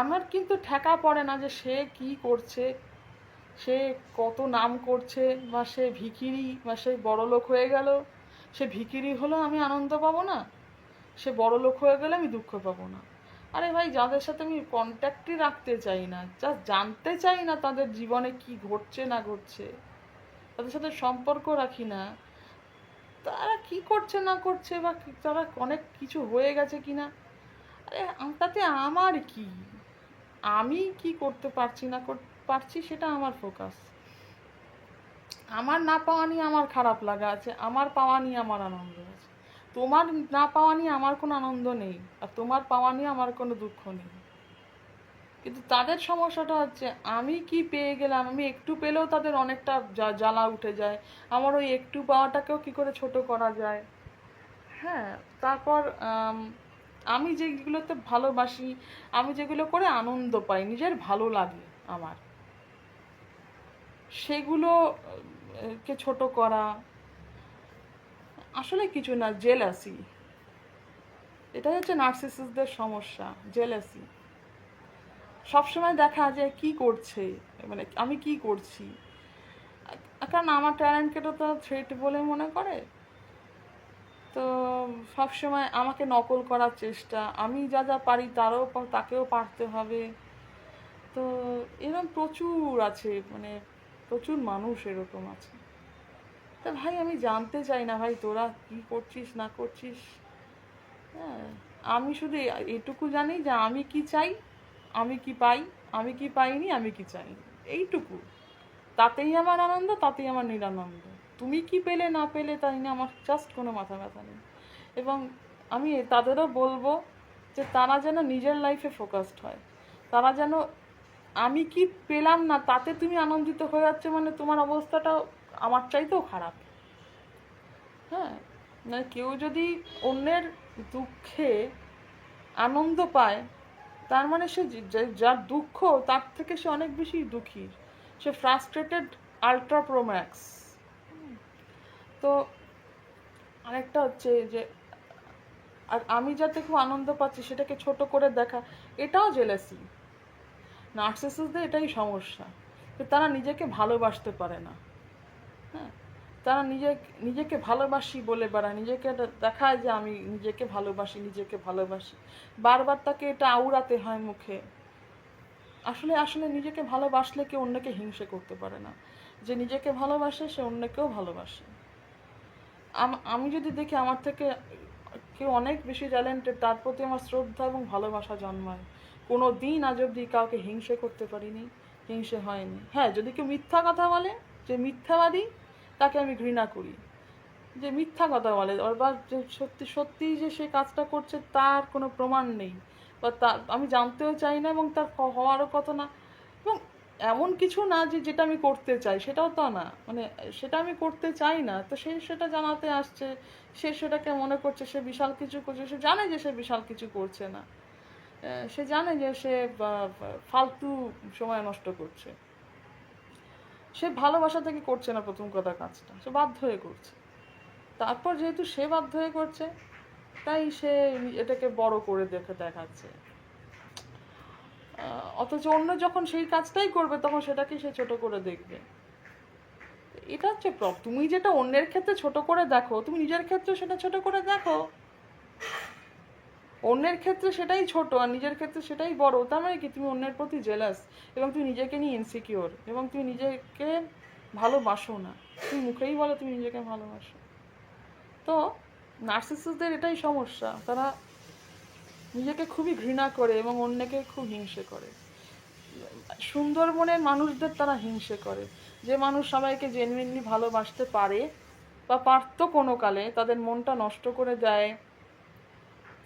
আমার কিন্তু ঠেকা পড়ে না যে সে কি করছে, সে কত নাম করছে, বা সে ভিখিরি, বা সে বড়লোক হয়ে গেল। সে ভিখিরি হলেও আমি আনন্দ পাবো না, সে বড়লোক হয়ে গেলে আমি দুঃখ পাবো না। আরে ভাই, যাদের সাথে আমি কন্ট্যাক্টই রাখতে চাই না, যা জানতে চাই না তাদের জীবনে কি ঘটছে না ঘটছে, তাদের সাথে সম্পর্ক রাখি না, তারা কি করছে না করছে, বা তারা অনেক কিছু হয়ে গেছে কিনা, আরে তাতে আমার কি? আমি কি করতে পারছি না পারছি সেটা আমার ফোকাস। আমার না পাওয়া নিয়ে আমার খারাপ লাগা আছে, আমার পাওয়া নিয়ে আমার আনন্দ আছে। তোমার না পাওয়া নিয়ে আমার কোনো আনন্দ নেই, আর তোমার পাওয়া নিয়ে আমার কোনো দুঃখ নেই। কিন্তু তাদের সমস্যাটা হচ্ছে আমি কি পেয়ে গেলাম, আমি একটু পেলেও তাদের অনেকটা জ্বালা উঠে যায়। আমার ওই একটু পাওয়াটাকেও কি করে ছোট করা যায়। হ্যাঁ, তারপর আমি যেগুলোতে ভালোবাসি, আমি যেগুলো করে আনন্দ পাই, নিজের ভালো লাগে আমার, সেগুলো কে ছোট করা আসলে কিছু না, জেলাসি। এটা হচ্ছে নার্সিসিস্টদের সমস্যা, জেলাসি। সবসময় দেখা যায় কি করছে, মানে আমি কি করছি, কারণ আমার ট্যালেন্টকে তো থ্রেট বলে মনে করে। তো সবসময় আমাকে নকল করার চেষ্টা, আমি যা যা পারি তাকেও পারতে হবে। তো এরকম প্রচুর আছে, মানে প্রচুর মানুষ এরকম আছে। তা ভাই, আমি জানতে চাই না ভাই তোরা কি করছিস না করছিস। হ্যাঁ, আমি শুধু এটুকু জানি যে আমি কি চাই, আমি কি পাই, আমি কি পাইনি, আমি কি চাই, এইটুকু। তাতেই আমার আনন্দ, তাতেই আমার নিরানন্দ। তুমি কি পেলে না পেলে তাই নিয়ে আমার জাস্ট কোনো মাথা ব্যথা নেই। এবং আমি তাদেরও বলবো যে তারা যেন নিজের লাইফে ফোকাসড হয়। তারা যেন, আমি কি পেলাম না তাতে তুমি আনন্দিত হয়ে যাচ্ছে মানে তোমার অবস্থাটা আমার চাইতেও খারাপ। হ্যাঁ, মানে কেউ যদি অন্যের দুঃখে আনন্দ পায়, তার মানে সে যার দুঃখ তার থেকে সে অনেক বেশি দুঃখী, সে ফ্রাস্ট্রেটেড আল্ট্রা প্রোম্যাক্স। তো আরেকটা হচ্ছে যে, আর আমি যাতে খুব আনন্দ পাচ্ছি সেটাকে ছোট করে দেখা, এটাও জেলাসি। নার্সিসিস্টদের এটাই সমস্যা, যে তারা নিজেকে ভালোবাসতে পারে না। হ্যাঁ, তারা নিজেকে ভালোবাসি বলে বেড়ায়, নিজেকে দেখায় যে আমি নিজেকে ভালোবাসি, নিজেকে ভালোবাসি। বারবার তাকে এটা আওড়াতে হয় মুখে। আসলে আসলে নিজেকে ভালোবাসলে কেউ অন্যকে হিংসে করতে পারে না। যে নিজেকে ভালোবাসে সে অন্যকেও ভালোবাসে। আমি যদি দেখি আমার থেকে কেউ অনেক বেশি ট্যালেন্টেড, তার প্রতি আমার শ্রদ্ধা এবং ভালোবাসা জন্মায়। কোনো দিন আজ অব্দি কাউকে হিংসে করতে পারিনি, হিংসে হয়নি। হ্যাঁ, যদি কেউ মিথ্যা কথা বলে, যে মিথ্যাবাদী, তাকে আমি ঘৃণা করি। যে মিথ্যা কথা বলে, বা যে সত্যি সত্যি যে সে কাজটা করছে তার কোনো প্রমাণ নেই, বা আমি জানতেও চাই না, এবং তার হওয়ারও কথা না। এবং এমন কিছু না যে যেটা আমি করতে চাই, সেটাও তো না, মানে সেটা আমি করতে চাই না, তো সে সেটা জানাতে আসছে। সে সেটাকে মনে করছে সে বিশাল কিছু করছে, সে জানে যে সে বিশাল কিছু করছে না। সে জানে যে সে ফালতু সময় নষ্ট করছে। সে ভালোবাসা থেকে করছে না, প্রথম কথা কাজটা সে বাধ্য হয়ে করছে। তারপর যেহেতু সে বাধ্য হয়ে করছে, তাই সে এটাকে বড় করে দেখাচ্ছে। অথচ অন্য যখন সেই কাজটাই করবে তখন সেটাকে সে ছোট করে দেখবে। এটা হচ্ছে তুমি যেটা অন্যের ক্ষেত্রে ছোট করে দেখো, তুমি নিজের ক্ষেত্রে সেটা ছোট করে দেখো। অন্যের ক্ষেত্রে সেটাই ছোট আর নিজের ক্ষেত্রে সেটাই বড়, তার মানে কি তুমি অন্যের প্রতি জেলাস, এবং তুমি নিজেকে নিয়ে ইনসিকিওর, এবং তুমি নিজেকে ভালোবাসো না, তুমি মুখেই বলো তুমি নিজেকে ভালোবাসো। তো নার্সিসিস্টদের এটাই সমস্যা, তারা নিজেকে খুবই ঘৃণা করে এবং অন্যকে খুব হিংসে করে। সুন্দরবনের মানুষদের তারা হিংসে করে, যে মানুষ সবাইকে জেনুইনলি ভালোবাসতে পারে বা পারতো কোনো কালে, তাদের মনটা নষ্ট করে দেয়,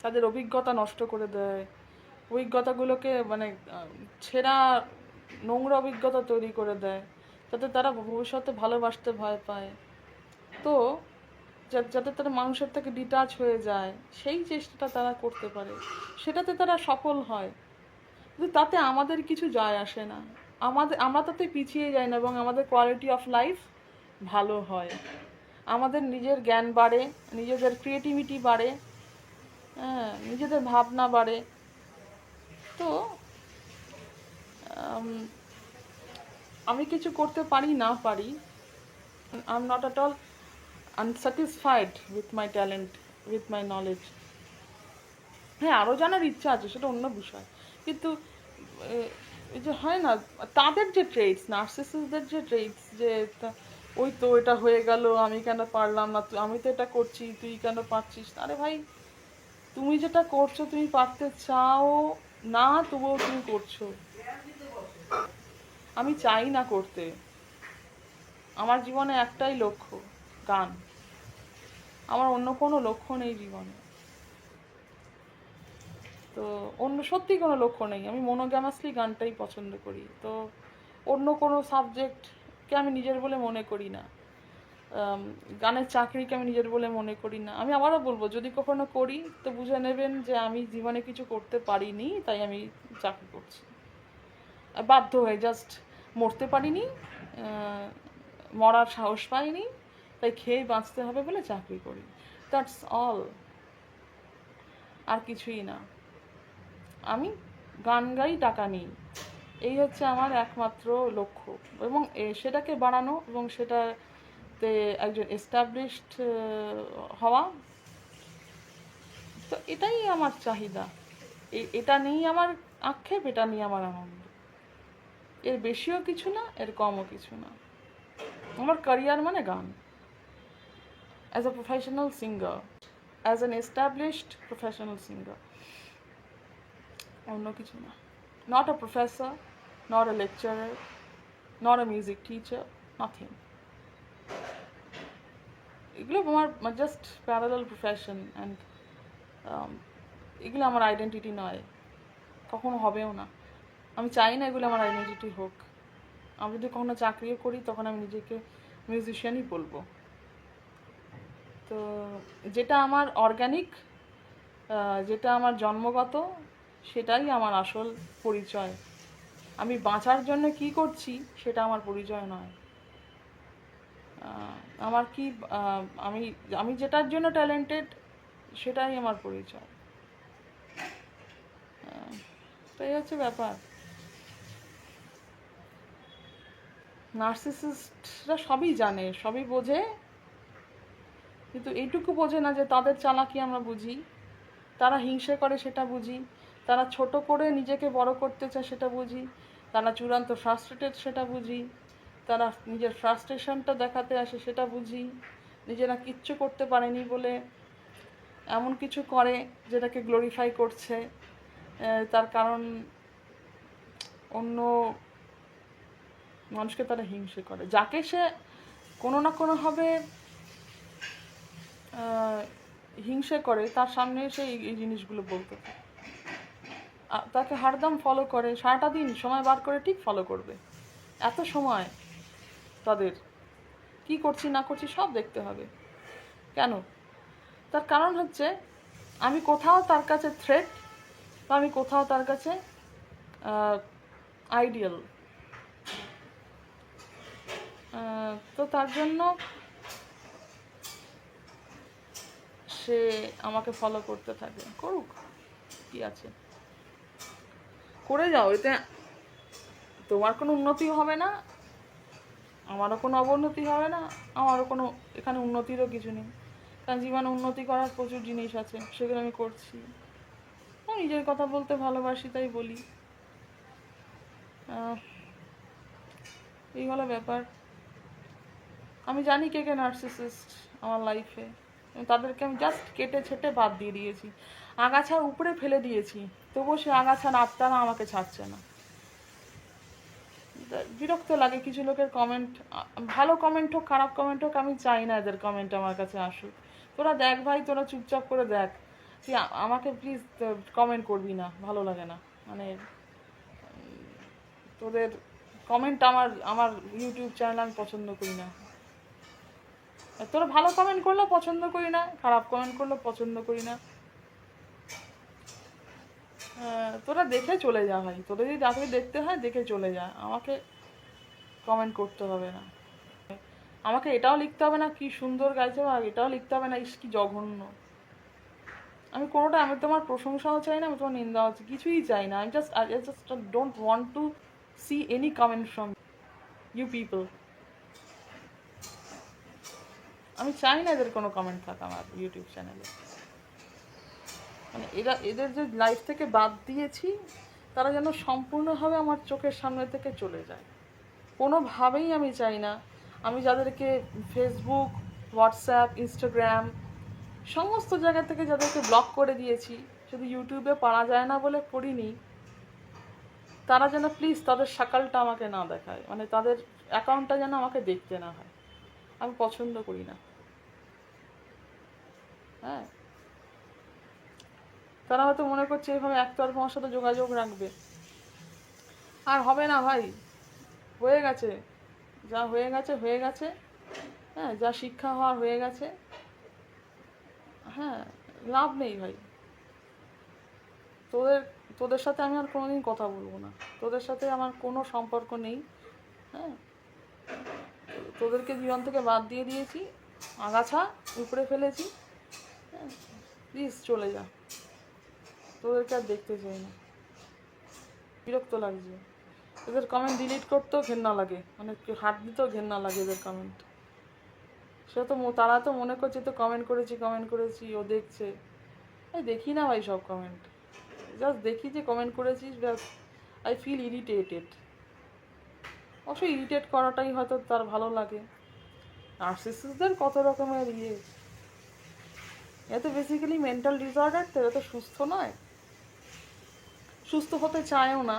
তাদের অভিজ্ঞতা নষ্ট করে দেয়, অভিজ্ঞতাগুলোকে মানে ছেঁড়া নোংরা অভিজ্ঞতা তৈরি করে দেয়, যাতে তারা ভবিষ্যতে ভালোবাসতে ভয় পায়। তো যাতে তারা মানুষের থেকে ডিটাচ হয়ে যায়, সেই চেষ্টাটা তারা করতে পারে, সেটাতে তারা সফল হয়। কিন্তু তাতে আমাদের কিছু যায় আসে না, আমরা তাতে পিছিয়ে যাই না, এবং আমাদের কোয়ালিটি অফ লাইফ ভালো হয়, আমাদের নিজের জ্ঞান বাড়ে, নিজেদের ক্রিয়েটিভিটি বাড়ে, হ্যাঁ, নিজেদের ভাবনা বাড়ে। তো আমি কিছু করতে পারি না পারি, I am not at all unsatisfied with my talent, with my knowledge. হ্যাঁ, আরও জানার ইচ্ছা আছে, সেটা অন্য বিষয়। কিন্তু এই যে হয় না, তাদের যে ট্রেডস, নার্সিসিস্টদের যে ট্রেডস, যে ওই তো এটা হয়ে গেল, আমি কেন পারলাম না, আমি তো এটা করছি, তুই কেন পারছিস? আরে ভাই, তুমি যেটা করছো তুমি পারতে চাও না, তবুও তুমি করছো। আমি চাই না করতে, আমার জীবনে একটাই লক্ষ্য, গান। আমার অন্য কোনো লক্ষ্য নেই জীবনে। তো অন্য সত্যি কোনো লক্ষ্য নেই, আমি মনোগ্যামাসলি গানটাই পছন্দ করি। তো অন্য কোনো সাবজেক্টকে আমি নিজের বলে মনে করি না, গানের চাকরিকে আমি নিজের বলে মনে করি না। আমি আবারও বলবো, যদি কখনো করি তো বুঝে নেবেন যে আমি জীবনে কিছু করতে পারিনি, তাই আমি চাকরি করছি বাধ্য হয়ে, জাস্ট মরতে পারিনি, মরার সাহস পাইনি, তাই খেয়ে বাঁচতে হবে বলে চাকরি করি, দ্যাটস অল, আর কিছুই না। আমি গান গাই, টাকা নিই, এই হচ্ছে আমার একমাত্র লক্ষ্য, এবং সেটাকে বাড়ানো এবং সেটাতে একজন এস্টাবলিশড হওয়া। তো এটাই আমার চাহিদা, এটা নিয়েই আমার আক্ষেপ, এটা নিয়ে আমার আনন্দ। এর বেশিও কিছু না, এর কমও কিছু না। আমার ক্যারিয়ার মানে গান, as a professional singer, as an established professional singer, অন্য কিছু না। Not a professor, not a lecturer, not a music teacher, nothing. এগুলো আমার জাস্ট প্যারালাল প্রফেশন, অ্যান্ড এগুলো আমার আইডেন্টিটি নয়, কখনো হবেও না। আমি চাই না এগুলো আমার আইডেন্টিটি হোক। আমি যদি কখনো চাকরিও করি, তখন আমি নিজেকে মিউজিশিয়ানই বলবো। তো যেটা আমার অর্গানিক, যেটা আমার জন্মগত, সেটাই আমার আসল পরিচয়। আমি বাঁচার জন্য কি করছি সেটা আমার পরিচয় নয়। আমার কি আমি আমি যেটার জন্য ট্যালেন্টেড, সেটাই আমার পরিচয়। তো এই হচ্ছে ব্যাপার। নার্সিসিস্টরা সবই জানে, সবই বোঝে, কিন্তু এইটুকু বোঝে না যে তাদের চালাকি আমরা বুঝি, তারা হিংসে করে সেটা বুঝি, তারা ছোট করে নিজেকে বড় করতে চায় সেটা বুঝি, তারা চূড়ান্ত ফ্রাস্ট্রেটেড সেটা বুঝি, তারা নিজের ফ্রাস্ট্রেশনটা দেখাতে আসে সেটা বুঝি, নিজেরা কিচ্ছু করতে পারেনি বলে এমন কিছু করে যেটাকে গ্লোরিফাই করছে, তার কারণ অন্য মানুষকে তারা হিংসে করে, যাকে সে কোনো না কোনোভাবে হিংসে করে, তার সামনে এসে এই জিনিসগুলো বলতে থাকে, তাকে হরদম ফলো করে, সারাটা দিন সময় বার করে ঠিক ফলো করবে। এত সময় তাদের কি করছি না করছি সব দেখতে হবে। কেন? তার কারণ হচ্ছে আমি কোথাও তার কাছে থ্রেট, বা আমি কোথাও তার কাছে আইডিয়াল। তো তার জন্য সে আমাকে ফলো করতে থাকে, করুক, কি আছে, করে যাও, এতে তোমার কোনো উন্নতি হবে না, আমারও কোনো অবনতি হবে না, আমারও কোনো এখানে উন্নতিরও কিছু নেই, কারণ জীবনে উন্নতি করার প্রচুর জিনিস আছে, সেগুলো আমি করছি। আমি নিজের কথা বলতে ভালোবাসি, তাই বলি। এই হলো ব্যাপার। আমি জানি কে কে নার্সিসিস্ট আমার লাইফে, তাদেরকে আমি জাস্ট কেটে ছেটে বাদ দিয়ে দিয়েছি, আগাছার উপরে ফেলে দিয়েছি, তবুও সে আগাছার আত্মারা আমাকে ছাড়ছে না। বিরক্ত লাগে কিছু লোকের কমেন্ট, ভালো কমেন্ট হোক খারাপ কমেন্ট হোক, আমি চাই না এদের কমেন্ট আমার কাছে আসুক। তোরা দেখ ভাই, তোরা চুপচাপ করে দেখ, তুই আমাকে প্লিজ কমেন্ট করবি না, ভালো লাগে না। মানে তোদের কমেন্ট আমার আমার ইউটিউব চ্যানেল আমি পছন্দ করি না। তোরা ভালো কমেন্ট করলেও পছন্দ করি না, খারাপ কমেন্ট করলেও পছন্দ করি না। তোরা দেখে চলে যা ভাই, তোদের যদি যাকে দেখতে হয় দেখে চলে যা, আমাকে কমেন্ট করতে হবে না। আমাকে এটাও লিখতে হবে না কি সুন্দর গাইছে, বা এটাও লিখতে হবে না ইস কি জঘন্য। আমি কোনোটা, আমি তোমার প্রশংসাও চাই না, আমি তোমার নিন্দাও চাই, কিছুই চাই না। I just don't want to see any comment from you people. আমি চাই না এদের কোনো কমেন্ট থাকা আমার ইউটিউব চ্যানেলে। মানে এদের যে লাইফ থেকে বাদ দিয়েছি, তারা যেন সম্পূর্ণভাবে আমার চোখের সামনে থেকে চলে যায়। কোনোভাবেই আমি চাই না। আমি যাদেরকে ফেসবুক, হোয়াটসঅ্যাপ, ইনস্টাগ্রাম সমস্ত জায়গা থেকে যাদেরকে ব্লক করে দিয়েছি, শুধু ইউটিউবে পারা যায় না বলে করিনি, তারা যেন প্লিজ তাদের সকালটা আমাকে না দেখায়, মানে তাদের অ্যাকাউন্টটা যেন আমাকে দেখতে না হয়। আমি পছন্দ করি না। হ্যাঁ, তারা হয়তো মনে করছে এইভাবে একতরফা আমার সাথে যোগাযোগ রাখবে, আর হবে না ভাই, হয়ে গেছে, যা হয়ে গেছে হয়ে গেছে। হ্যাঁ, যা শিক্ষা হওয়ার হয়ে গেছে। হ্যাঁ, লাভ নেই ভাই। তোদের তোদের সাথে আমি আর কোনোদিন কথা বলবো না, তোদের সাথে আমার কোনো সম্পর্ক নেই। হ্যাঁ, তোদেরকে জীবন থেকে বাদ দিয়ে দিয়েছি, আগাছা উপরে ফেলেছি। হ্যাঁ, প্লিজ চলে যা, তোদেরকে আর দেখতে চাই না, বিরক্ত লাগছে। এদের কমেন্ট ডিলিট করতেও ঘেন্না লাগে, মানে হাত দিতেও ঘেন্না লাগে এদের কমেন্ট। সেটা তো তারা তো মনে করছে তো কমেন্ট করেছি ও দেখছে। আমি দেখি না ভাই সব কমেন্ট, জাস্ট দেখি যে কমেন্ট করেছিস, ব্যাস আই ফিল ইরিটেটেড। অবশ্যই ইরিটেট করাটাই হয়তো তার ভালো লাগে। নার্সিসিস্টদের কত রকমের এত বেসিক্যালি মেন্টাল ডিসঅর্ডার, তো এরা তো সুস্থ নয়, সুস্থ হতে চায়ও না।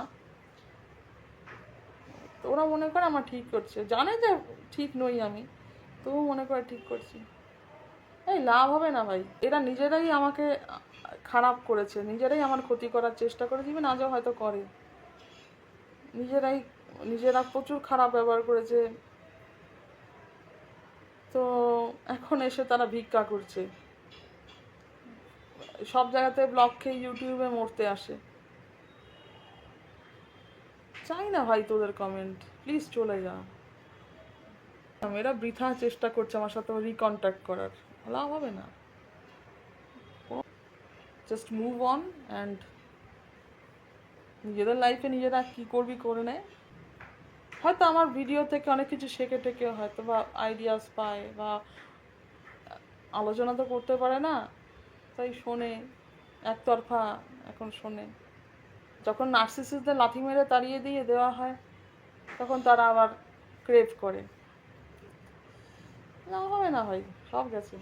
তো ওরা মনে করে আমার ঠিক করছে, জানে যে ঠিক নই আমি, তবু মনে করে ঠিক করছি। এই লাভ হবে না ভাই, এরা নিজেরাই আমাকে খারাপ করেছে, নিজেরাই আমার ক্ষতি করার চেষ্টা করেছে, ইভেন আজও হয়তো করে। নিজেরা প্রচুর খারাপ ব্যবহার করেছে, তো এখন এসে তারা ভিক্ষা করছে, সব জায়গাতে ব্লগ খেয়ে ইউটিউবে মরতে আসে। চাই না ভাই তোদের কমেন্ট, প্লিজ চলে যা। এরা বৃথা চেষ্টা করছে আমার সাথে রিকন্ট্যাক্ট করার, লাভ হবে না। জাস্ট মুভ অন অ্যান্ড নিজেদের লাইফে নিজেরা কী করবি করে নেয়। হয়তো আমার ভিডিও থেকে অনেক কিছু শেখে টেকে হয়তো বা আইডিয়াস পায়, বা আলোচনা তো করতে পারে না, তাই শোনে একতরফা। এখন শোনে, যখন নার্সিসিস্টদের লাথি মেরে তাড়িয়ে দিয়ে দেওয়া হয়, তখন তারা আবার ক্রেভ করে। না হবে না ভাই, সব গেছে।